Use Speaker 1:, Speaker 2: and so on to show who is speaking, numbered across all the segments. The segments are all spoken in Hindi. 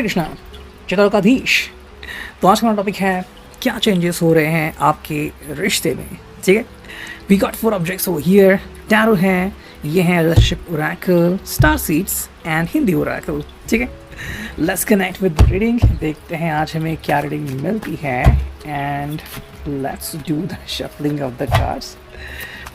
Speaker 1: हरे कृष्णा, चित्रकाधीश। तो आज का टॉपिक है क्या चेंजेस हो रहे हैं आपके रिश्ते में। ठीक है, we got 4 objects over here. Tarot है, ये है relationship oracle, star seeds and Hindi oracle. ठीक है, let's connect with the reading. देखते हैं आज हमें क्या रीडिंग मिलती है and let's do the shuffling of the cards.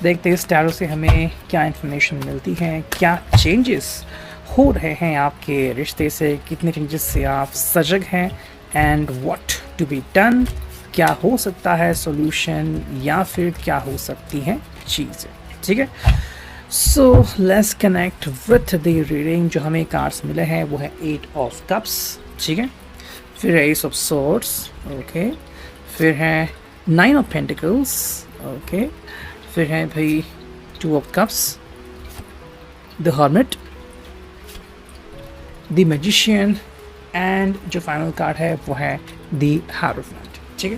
Speaker 1: देखते हैं इस टैरो से हमें क्या इन्फॉर्मेशन मिलती है, क्या चेंजेस हो रहे हैं आपके रिश्ते से, कितने चेंजेस से आप सजग हैं and what to be done, क्या हो सकता है सॉल्यूशन या फिर क्या हो सकती हैं चीज़ें। ठीक है, so let's connect with the reading. जो हमें कार्ड्स मिले हैं वो है 8 ऑफ कप्स। ठीक है, फिर है एस ऑफ सोर्ड्स। ओके, फिर है 9 ऑफ पेंटिकल्स। ओके, फिर है भाई 2 of cups, the hermit, the magician and जो फाइनल कार्ड है वो है द हायरोफेंट। ठीक है,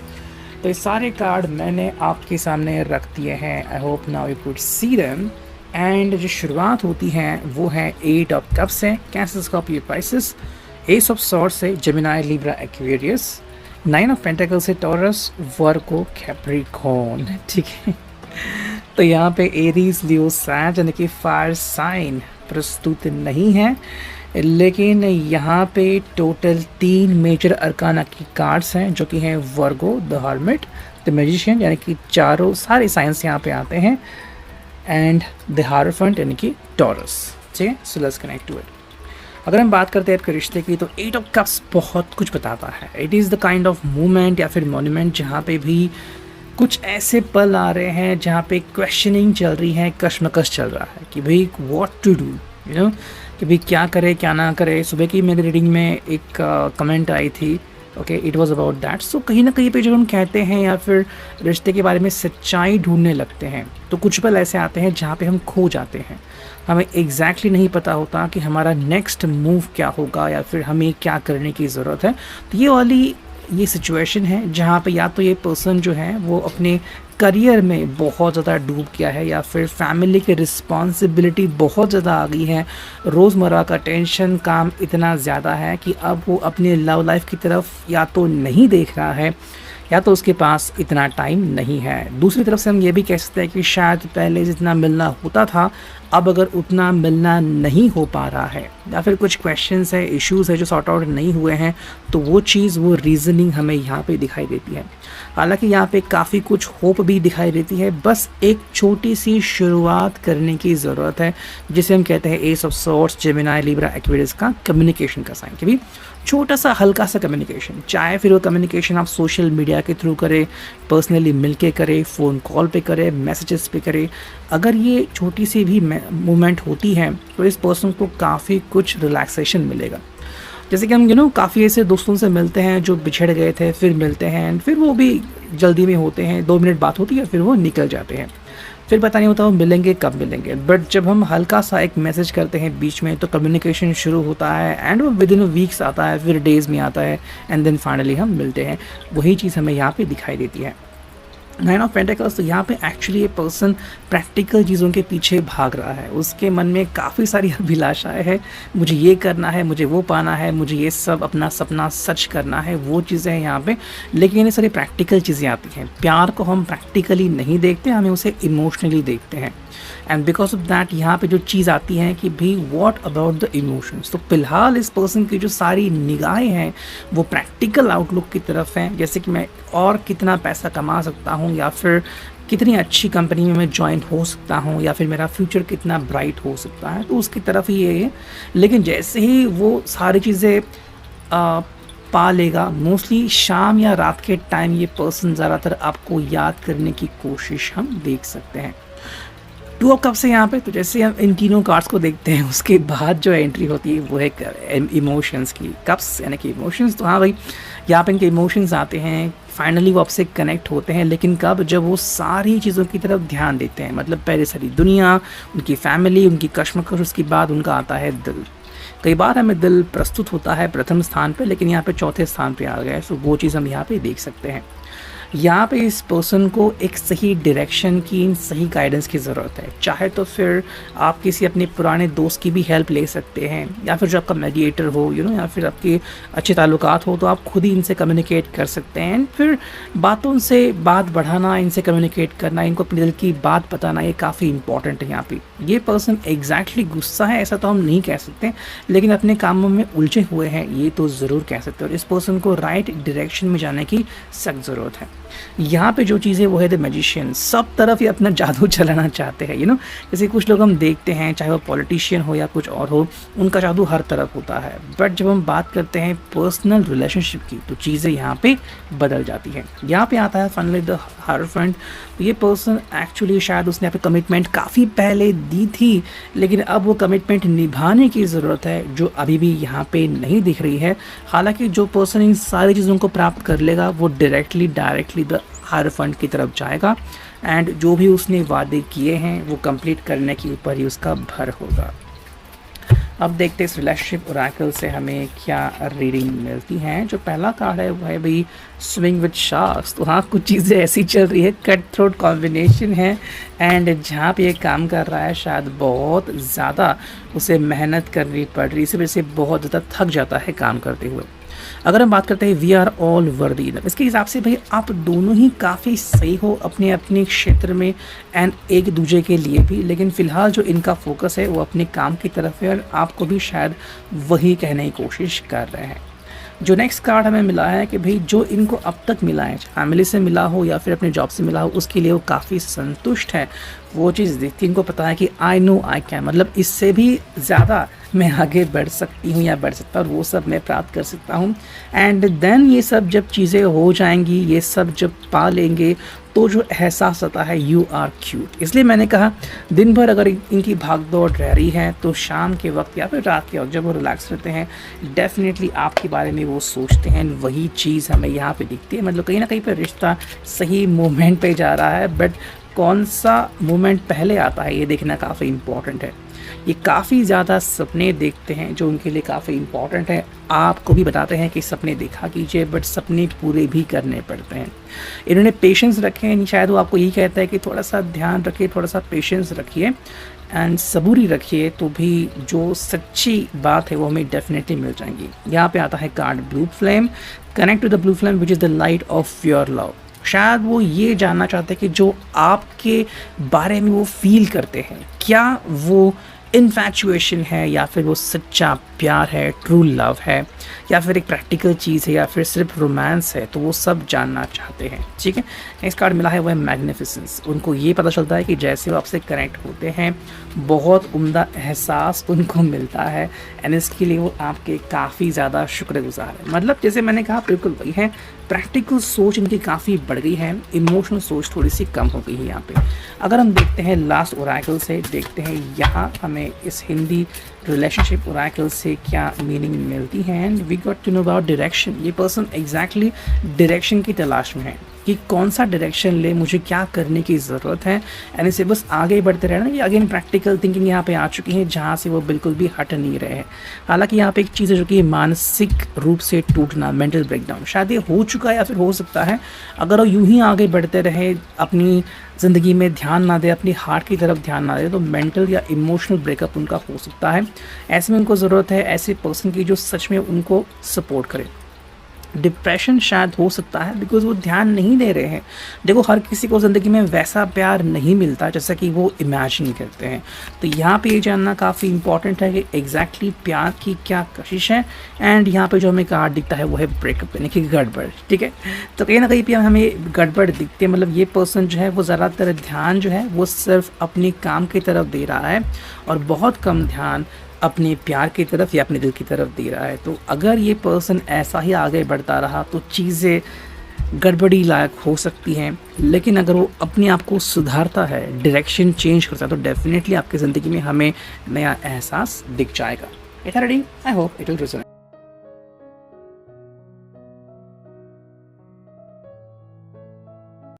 Speaker 1: तो ये सारे कार्ड मैंने आपके सामने रख दिए हैं। I hope now you could see them. And जो शुरुआत होती है वो है 8 ऑफ कप्स है, Cancer, Scorpio, Pisces, ace of swords से Gemini, Libra, Aquarius, 9 of pentacles से टॉरस, वर्गो, कैप्रिकॉर्न। ठीक है, तो यहाँ पे एरीज, लियो, सैज यानी कि फायर साइन प्रस्तुत नहीं है, लेकिन यहाँ पे टोटल 3 मेजर अरकाना की कार्ड्स हैं जो कि हैं वर्गो, द हर्मिट, द मैजिशियन यानी कि चारों सारे साइंस यहाँ पे आते हैं एंड द हायरोफेंट यानी कि टॉरस। ठीक है, so let's connect to it. अगर हम बात करते हैं आपके रिश्ते की तो 8 ऑफ कप्स बहुत कुछ बताता है। It is the kind of movement या फिर मॉन्यूमेंट जहाँ पे भी कुछ ऐसे पल आ रहे हैं जहाँ पे क्वेश्चनिंग चल रही है, कश्मकश चल रहा है कि भाई what to do, you know, कि भाई क्या करे क्या ना करे। सुबह की मेरी रीडिंग में एक कमेंट आई थी, okay, it was about that. So कहीं ना कहीं पे जब हम कहते हैं या फिर रिश्ते के बारे में सच्चाई ढूंढने लगते हैं तो कुछ पल ऐसे आते हैं जहाँ पे हम खो जाते हैं। हमें एग्जैक्टली नहीं पता होता कि हमारा नेक्स्ट मूव क्या होगा या फिर हमें क्या करने की ज़रूरत है। तो ये सिचुएशन है जहाँ पे या तो ये पर्सन जो है वो अपने करियर में बहुत ज़्यादा डूब गया है या फिर फैमिली की रिस्पॉन्सिबिलिटी बहुत ज़्यादा आ गई है, रोज़मर्रा का टेंशन काम इतना ज़्यादा है कि अब वो अपने लव लाइफ की तरफ या तो नहीं देख रहा है या तो उसके पास इतना टाइम नहीं है। दूसरी तरफ से हम ये भी कह सकते हैं कि शायद पहले जितना मिलना होता था अब अगर उतना मिलना नहीं हो पा रहा है या फिर कुछ क्वेश्चंस है, इश्यूज़ है जो सॉर्ट आउट नहीं हुए हैं, तो वो चीज़, वो रीज़निंग हमें यहाँ पे दिखाई देती है। हालांकि यहाँ पे काफ़ी कुछ होप भी दिखाई देती है, बस एक छोटी सी शुरुआत करने की ज़रूरत है जिसे हम कहते हैं S of swords, Gemini, Libra, Aquarius का कम्युनिकेशन का साइन। कि भी छोटा सा हल्का सा कम्युनिकेशन, चाहे फिर वो कम्युनिकेशन आप सोशल मीडिया के थ्रू करें, पर्सनली मिलके करें, फ़ोन कॉल पे करें, मैसेजेस पे करें, अगर ये छोटी सी भी मूवमेंट होती है तो इस पर्सन को काफ़ी कुछ रिलैक्सेशन मिलेगा। जैसे कि हम काफ़ी ऐसे दोस्तों से मिलते हैं जो बिछड़ गए थे, फिर मिलते हैं, फिर वो भी जल्दी में होते हैं, 2 मिनट बात होती है फिर वो निकल जाते हैं, फिर पता नहीं होता वो मिलेंगे कब मिलेंगे। बट जब हम हल्का सा एक मैसेज करते हैं बीच में तो कम्युनिकेशन शुरू होता है एंड वो विद इन वीक्स आता है, फिर डेज़ में आता है एंड देन फाइनली हम मिलते हैं। वही चीज़ हमें यहाँ पे दिखाई देती है। 9 ऑफ पेंटिकल्स, तो यहाँ पे एक्चुअली ये पर्सन प्रैक्टिकल चीज़ों के पीछे भाग रहा है। उसके मन में काफ़ी सारी अभिलाषाएं हैं, मुझे ये करना है, मुझे वो पाना है, मुझे ये सब अपना सपना सच करना है, वो चीज़ें हैं यहाँ पे। लेकिन ये सारी प्रैक्टिकल चीज़ें आती हैं। प्यार को हम प्रैक्टिकली नहीं देखते, हमें उसे इमोशनली देखते हैं। एंड बिकॉज ऑफ दैट यहाँ पे जो चीज़ आती है कि भाई व्हाट अबाउट द इमोशंस। तो फिलहाल इस पर्सन की जो सारी निगाहें हैं वो प्रैक्टिकल आउटलुक की तरफ हैं, जैसे कि मैं और कितना पैसा कमा सकता हूँ या फिर कितनी अच्छी कंपनी में मैं ज्वाइन हो सकता हूँ या फिर मेरा फ्यूचर कितना ब्राइट हो सकता है, तो उसकी तरफ ही ये है। लेकिन जैसे ही वो सारी चीज़ें पा लेगा, मोस्टली शाम या रात के टाइम ये पर्सन ज़्यादातर आपको याद करने की कोशिश हम देख सकते हैं। 2 ऑफ कप्स है यहाँ पे। तो जैसे हम इन तीनों कार्ड्स को देखते हैं उसके बाद जो एंट्री होती है वो है इमोशंस की। कप्स यानी कि इमोशंस, तो हाँ भाई यहाँ पे इनके इमोशंस आते हैं, फाइनली वो आपसे कनेक्ट होते हैं। लेकिन कब? जब वो सारी चीज़ों की तरफ ध्यान देते हैं, मतलब पहले सारी दुनिया, उनकी फैमिली, उनकी कश्मकश, उसके बाद उनका आता है दिल। कई बार हमें दिल प्रस्तुत होता है प्रथम स्थान पे, लेकिन यहाँ पे चौथे स्थान पे आ गया है। सो वो चीज़ हम यहाँ पे देख सकते हैं। यहाँ पे इस पर्सन को एक सही डायरेक्शन की, सही गाइडेंस की ज़रूरत है। चाहे तो फिर आप किसी अपने पुराने दोस्त की भी हेल्प ले सकते हैं, या फिर जो आपका मीडिएटर हो या फिर आपके अच्छे ताल्लुकात हो तो आप खुद ही इनसे कम्युनिकेट कर सकते हैं। फिर बातों से बात बढ़ाना, इनसे कम्युनिकेट करना, इनको अपने दिल की बात बताना, ये काफ़ी इंपॉर्टेंट है। यहाँ पे ये पर्सन एग्जैक्टली गुस्सा है ऐसा तो हम नहीं कह सकते, लेकिन अपने कामों में उलझे हुए हैं ये तो ज़रूर कह सकते हैं। और इस पर्सन को राइट डायरेक्शन में जाने की सख्त ज़रूरत है। यहाँ पे जो चीज़ है वो है द मैजिशियन, सब तरफ ये अपना जादू चलाना चाहते हैं। जैसे कुछ लोग हम देखते हैं, चाहे वो पॉलिटिशियन हो या कुछ और हो, उनका जादू हर तरफ होता है। बट जब हम बात करते हैं पर्सनल रिलेशनशिप की तो चीज़ें यहाँ पे बदल जाती हैं। यहाँ पे आता है फाइनली द हायरोफेंट। ये पर्सन एक्चुअली शायद उसने यहाँ पे कमिटमेंट काफ़ी पहले दी थी, लेकिन अब वो कमिटमेंट निभाने की ज़रूरत है जो अभी भी यहाँ पे नहीं दिख रही है। हालांकि जो पर्सन इन सारी चीज़ों को प्राप्त कर लेगा वो डायरेक्टली द हायरोफेंट की तरफ जाएगा, एंड जो भी उसने वादे किए हैं वो कंप्लीट करने के ऊपर ही उसका भर होगा। अब देखते हैं इस रिलेशनशिप ओरेकल से हमें क्या रीडिंग मिलती है। जो पहला कार्ड है वो है भाई स्विंग विद शार्क्स। तो हाँ, कुछ चीज़ें ऐसी चल रही है, कट थ्रोट कॉम्बिनेशन है, एंड जहाँ पे ये काम कर रहा है शायद बहुत ज़्यादा उसे मेहनत करनी पड़ रही है, इस वजह से बहुत ज़्यादा थक जाता है काम करते हुए। अगर हम बात करते हैं वी आर ऑल वर्दी, इसके हिसाब से भाई आप दोनों ही काफ़ी सही हो अपने अपने क्षेत्र में एंड एक दूसरे के लिए भी, लेकिन फ़िलहाल जो इनका फोकस है वो अपने काम की तरफ है और आपको भी शायद वही कहने की कोशिश कर रहे हैं। जो नेक्स्ट कार्ड हमें मिला है कि भाई जो इनको अब तक मिला है, फैमिली से मिला हो या फिर अपने जॉब से मिला हो, उसके लिए वो काफ़ी संतुष्ट है। वो चीज़ देखती इनको पता है कि आई नो आई कैन, मतलब इससे भी ज़्यादा मैं आगे बढ़ सकती हूँ या बढ़ सकता हूँ, और वो सब मैं प्राप्त कर सकता हूँ। एंड देन ये सब जब चीज़ें हो जाएंगी, ये सब जब पा लेंगे तो जो एहसास आता है यू आर क्यूट। इसलिए मैंने कहा दिन भर अगर इनकी भाग दौड़ रह रही है तो शाम के वक्त या फिर रात के वक्त जब वो रिलैक्स रहते हैं डेफिनेटली आपके बारे में वो सोचते हैं। वही चीज़ हमें यहाँ पे दिखती है, मतलब कहीं ना कहीं पर रिश्ता सही मोमेंट पे जा रहा है, बट कौन सा मोमेंट पहले आता है ये देखना काफ़ी इम्पॉर्टेंट है। ये काफ़ी ज़्यादा सपने देखते हैं जो उनके लिए काफ़ी इम्पॉर्टेंट है। आपको भी बताते हैं कि सपने देखा कीजिए, बट सपने पूरे भी करने पड़ते हैं। इन्होंने पेशेंस रखे हैं, शायद वो आपको यही कहता है कि थोड़ा सा ध्यान रखिए, थोड़ा सा पेशेंस रखिए एंड सबूरी रखिए, तो भी जो सच्ची बात है वो हमें डेफिनेटली मिल जाएंगी। यहाँ पे आता है card blue flame, connect to the blue flame which is the light of your love. शायद वो ये जानना चाहते हैं कि जो आपके बारे में वो फील करते हैं, क्या वो इन्फैचुएशन है या फिर वो सच्चा प्यार है, ट्रू लव है, या फिर एक प्रैक्टिकल चीज़ है, या फिर सिर्फ रोमांस है, तो वो सब जानना चाहते हैं। ठीक है, नेक्स्ट कार्ड मिला है वो है मैग्निफिसेंस। उनको ये पता चलता है कि जैसे वो आपसे कनेक्ट होते हैं बहुत उम्दा एहसास उनको मिलता है, एंड इसके लिए वो आपके काफ़ी ज़्यादा शुक्रगुजार है। मतलब जैसे मैंने कहा बिल्कुल वही है, प्रैक्टिकल सोच इनकी काफ़ी बढ़ गई है, इमोशनल सोच थोड़ी सी कम हो गई है यहाँ पे। अगर हम देखते हैं लास्ट ओरेकल से, देखते हैं यहाँ हमें इस हिंदी रिलेशनशिप ओरेकल से क्या मीनिंग मिलती है। And we got to know about direction. ये पर्सन एग्जैक्टली डायरेक्शन की तलाश में है कि कौन सा डायरेक्शन ले, मुझे क्या करने की ज़रूरत है, एंड इसे बस आगे बढ़ते रहना। ये अगेन प्रैक्टिकल थिंकिंग यहाँ पे आ चुकी है जहाँ से वो बिल्कुल भी हट नहीं रहे हैं। हालांकि यहाँ पे एक चीज़ है जो कि मानसिक रूप से टूटना, मेंटल ब्रेकडाउन, शायद ये हो चुका है या फिर हो सकता है। अगर वो यूं ही आगे बढ़ते रहे, अपनी ज़िंदगी में ध्यान ना दे, अपनी हार्ट की तरफ ध्यान ना दे, तो मेंटल या इमोशनल ब्रेकअप उनका हो सकता है। ऐसे में उनको ज़रूरत है ऐसे पर्सन की जो सच में उनको सपोर्ट करे। डिप्रेशन शायद हो सकता है बिकॉज वो ध्यान नहीं दे रहे हैं। देखो हर किसी को ज़िंदगी में वैसा प्यार नहीं मिलता जैसा कि वो इमेजिन करते हैं। तो यहाँ पे ये जानना काफ़ी इंपॉर्टेंट है कि एग्जैक्टली प्यार की क्या कशिश है। एंड यहाँ पे जो हमें कार्ड दिखता है वो है ब्रेकअप, यानी कि गड़बड़। ठीक है, तो कहीं ना कहीं पे हमें गड़बड़ दिखती है। मतलब ये पर्सन जो है वो ज़्यादातर ध्यान जो है वो सिर्फ अपने काम की तरफ दे रहा है और बहुत कम ध्यान अपने प्यार की तरफ या अपने दिल की तरफ दे रहा है। तो अगर ये पर्सन ऐसा ही आगे बढ़ता रहा तो चीज़ें गड़बड़ी लायक हो सकती हैं, लेकिन अगर वो अपने आप को सुधारता है, डायरेक्शन चेंज करता है, तो डेफिनेटली आपकी ज़िंदगी में हमें नया एहसास दिख जाएगा। It reading, I hope it will result.